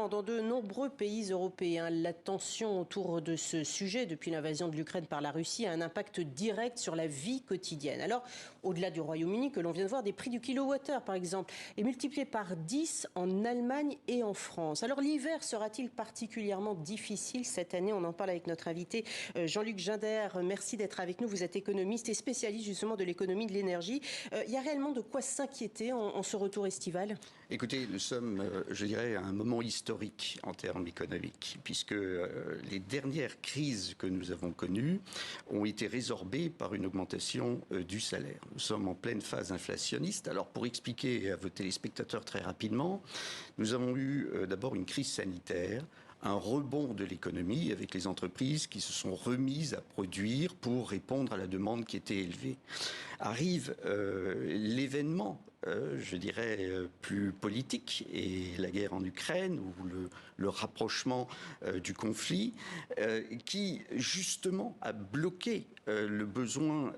Alors, dans de nombreux pays européens, la tension autour de ce sujet, depuis l'invasion de l'Ukraine par la Russie, a un impact direct sur la vie quotidienne. Alors, au-delà du Royaume-Uni, que l'on vient de voir, des prix du kilowattheure, par exemple, est multiplié par 10 en Allemagne et en France. Alors, l'hiver sera-t-il particulièrement difficile cette année? On en parle avec notre invité Jean-Luc Ginder. Merci d'être avec nous. Vous êtes économiste et spécialiste justement de l'économie de l'énergie. Il y a réellement de quoi s'inquiéter en ce retour estival? Écoutez, nous sommes, je dirais, à un moment historique en termes économiques, puisque les dernières crises que nous avons connues ont été résorbées par une augmentation du salaire. Nous sommes en pleine phase inflationniste. Alors, pour expliquer à vos téléspectateurs très rapidement, nous avons eu d'abord une crise sanitaire, un rebond de l'économie avec les entreprises qui se sont remises à produire pour répondre à la demande qui était élevée. Arrive l'événement, je dirais, plus politique, et la guerre en Ukraine ou le rapprochement du conflit, qui justement a bloqué le besoin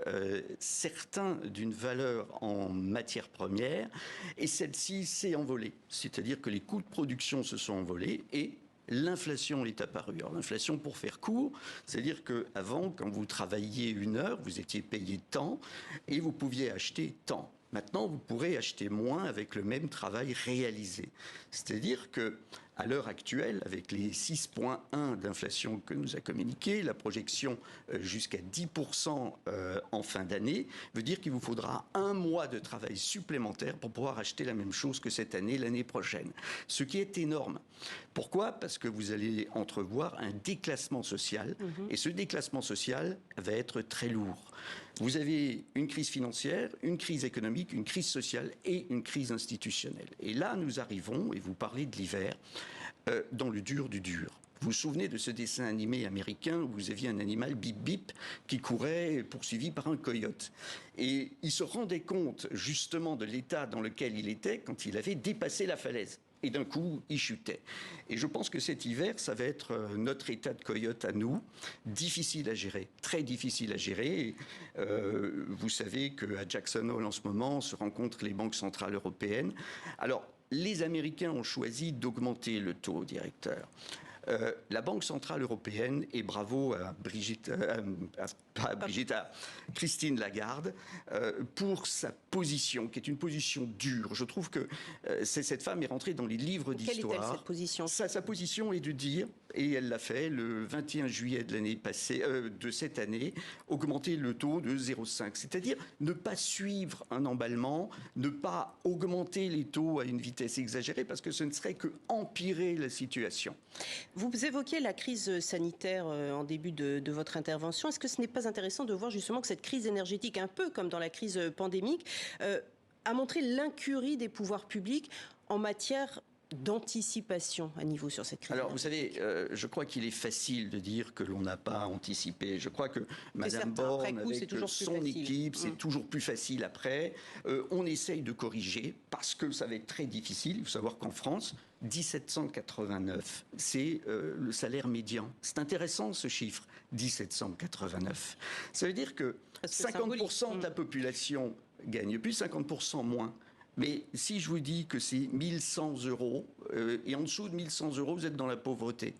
certain d'une valeur en matière première, et celle-ci s'est envolée. C'est-à-dire que les coûts de production se sont envolés et l'inflation est apparue. Alors l'inflation, pour faire court, c'est-à-dire qu'avant, quand vous travailliez 1 heure, vous étiez payé tant et vous pouviez acheter tant. Maintenant, vous pourrez acheter moins avec le même travail réalisé. C'est-à-dire que à l'heure actuelle, avec les 6,1 d'inflation que nous a communiqué, la projection jusqu'à 10% en fin d'année veut dire qu'il vous faudra 1 mois de travail supplémentaire pour pouvoir acheter la même chose que cette année, l'année prochaine. Ce qui est énorme. Pourquoi? Parce que vous allez entrevoir un déclassement social. Et ce déclassement social va être très lourd. Vous avez une crise financière, une crise économique, une crise sociale et une crise institutionnelle. Et là, nous arrivons, et vous parlez de l'hiver, dans le dur du dur. Vous vous souvenez de ce dessin animé américain où vous aviez un animal bip bip qui courait poursuivi par un coyote. Et il se rendait compte justement de l'état dans lequel il était quand il avait dépassé la falaise. Et d'un coup, il chutait. Et je pense que cet hiver, ça va être notre état de coyote à nous, difficile à gérer, très difficile à gérer. Vous savez qu'à Jackson Hole, en ce moment, se rencontrent les banques centrales européennes. Alors, les Américains ont choisi d'augmenter le taux directeur. La Banque Centrale Européenne, et bravo à Christine Lagarde, pour sa position, qui est une position dure. Je trouve que cette femme est rentrée dans les livres d'histoire. Quelle est-elle, cette position? Sa position est de dire, et elle l'a fait le 21 juillet de l'année passée, de cette année, augmenter le taux de 0,5. C'est-à-dire ne pas suivre un emballement, ne pas augmenter les taux à une vitesse exagérée, parce que ce ne serait que empirer la situation. Vous évoquiez la crise sanitaire en début de votre intervention. Est-ce que ce n'est pas intéressant de voir justement que cette crise énergétique, un peu comme dans la crise pandémique, a montré l'incurie des pouvoirs publics en matière d'anticipation à niveau sur cette crise? Alors, vous savez, je crois qu'il est facile de dire que l'on n'a pas anticipé. Je crois que Madame Borne, avec son équipe, c'est toujours plus facile après. On essaye de corriger parce que ça va être très difficile. Il faut savoir qu'en France, 1789, c'est le salaire médian. C'est intéressant ce chiffre, 1789. Ça veut dire que 50% de la population gagne plus, 50% moins. Mais si je vous dis que c'est 1100 €, et en dessous de 1100 €, vous êtes dans la pauvreté,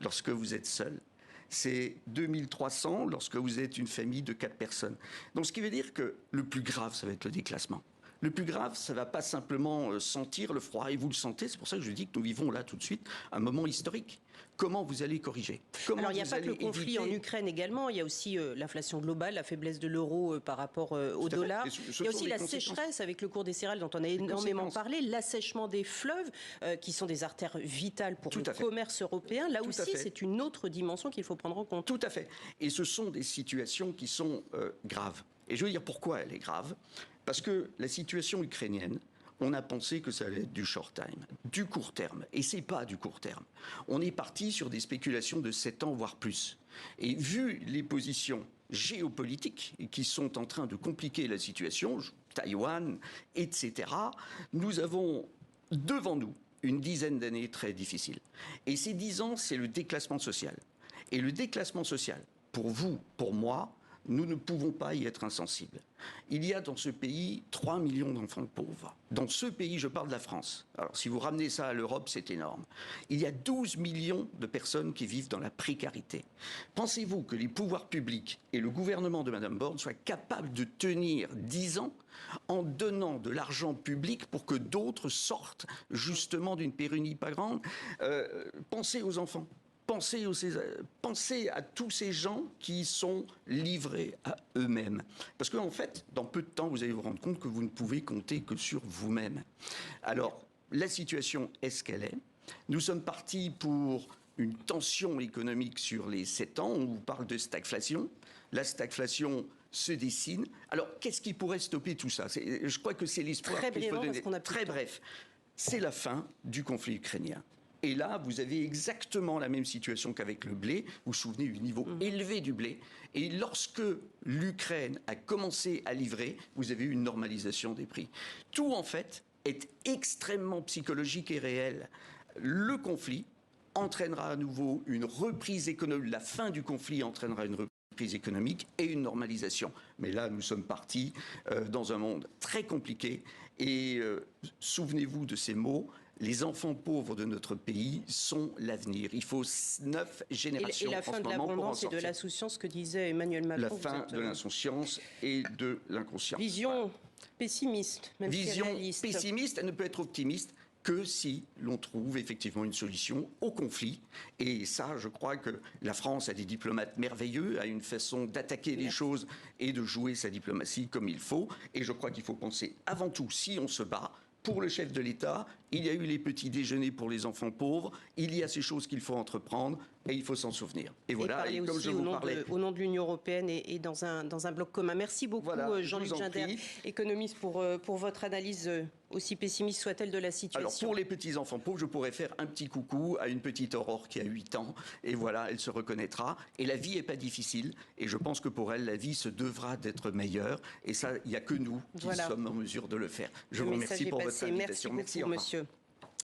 lorsque vous êtes seul. C'est 2300 lorsque vous êtes une famille de 4 personnes. Donc ce qui veut dire que le plus grave, ça va être le déclassement. Le plus grave, ça ne va pas simplement sentir le froid, et vous le sentez, c'est pour ça que je dis que nous vivons là tout de suite un moment historique. Comment vous allez corriger? Alors il n'y a pas que le conflit en Ukraine également, il y a aussi l'inflation globale, la faiblesse de l'euro par rapport au dollar. Il y a aussi la sécheresse avec le cours des céréales dont on a énormément parlé, l'assèchement des fleuves qui sont des artères vitales pour le commerce européen. Là aussi, c'est une autre dimension qu'il faut prendre en compte. Tout à fait. Et ce sont des situations qui sont graves. Et je veux dire pourquoi elle est grave. Parce que la situation ukrainienne, on a pensé que ça allait être du short time, du court terme. Et c'est pas du court terme. On est parti sur des spéculations de 7 ans, voire plus. Et vu les positions géopolitiques qui sont en train de compliquer la situation, Taïwan, etc., nous avons devant nous une dizaine d'années très difficiles. Et ces 10 ans, c'est le déclassement social. Et le déclassement social, pour vous, pour moi, nous ne pouvons pas y être insensibles. Il y a dans ce pays 3 millions d'enfants pauvres. Dans ce pays, je parle de la France. Alors, si vous ramenez ça à l'Europe, c'est énorme. Il y a 12 millions de personnes qui vivent dans la précarité. Pensez-vous que les pouvoirs publics et le gouvernement de Mme Borne soient capables de tenir 10 ans en donnant de l'argent public pour que d'autres sortent justement d'une pénurie pas grande? Pensez aux enfants. Pensez à tous ces gens qui sont livrés à eux-mêmes. Parce qu'en fait, dans peu de temps, vous allez vous rendre compte que vous ne pouvez compter que sur vous-même. Alors, la situation est ce qu'elle est. Nous sommes partis pour une tension économique sur les 7 ans. On vous parle de stagflation. La stagflation se dessine. Alors, qu'est-ce qui pourrait stopper tout ça? Je crois que c'est l'espoir qu'il faut donner. Très bref. C'est la fin du conflit ukrainien. Et là, vous avez exactement la même situation qu'avec le blé. Vous vous souvenez du niveau élevé du blé. Et lorsque l'Ukraine a commencé à livrer, vous avez eu une normalisation des prix. Tout, en fait, est extrêmement psychologique et réel. Le conflit entraînera à nouveau une reprise économique. La fin du conflit entraînera une reprise économique et une normalisation. Mais là, nous sommes partis dans un monde très compliqué. Et souvenez-vous de ces mots. Les enfants pauvres de notre pays sont l'avenir. Il faut 9 générations et la fin de l'abondance et de l'insouciance que disait Emmanuel Macron. La fin de l'insouciance et de l'inconscience. Vision pessimiste, même Vision si réaliste. pessimiste, elle ne peut être optimiste que si l'on trouve effectivement une solution au conflit. Et ça, je crois que la France a des diplomates merveilleux, a une façon d'attaquer les choses et de jouer sa diplomatie comme il faut. Et je crois qu'il faut penser avant tout, si on se bat, pour le chef de l'État, il y a eu les petits déjeuners pour les enfants pauvres, il y a ces choses qu'il faut entreprendre et il faut s'en souvenir. Et voilà, et comme je vous parlais... au nom de l'Union européenne et dans un bloc commun. Merci beaucoup Jean-Luc Gindert, économiste, pour votre analyse aussi pessimiste soit-elle de la situation. Alors pour les petits enfants pauvres, je pourrais faire un petit coucou à une petite Aurore qui a 8 ans et voilà, elle se reconnaîtra. Et la vie n'est pas difficile et je pense que pour elle, la vie se devra d'être meilleure et ça, il n'y a que nous qui sommes en mesure de le faire. Je vous remercie pour votre invitation. Merci beaucoup, monsieur.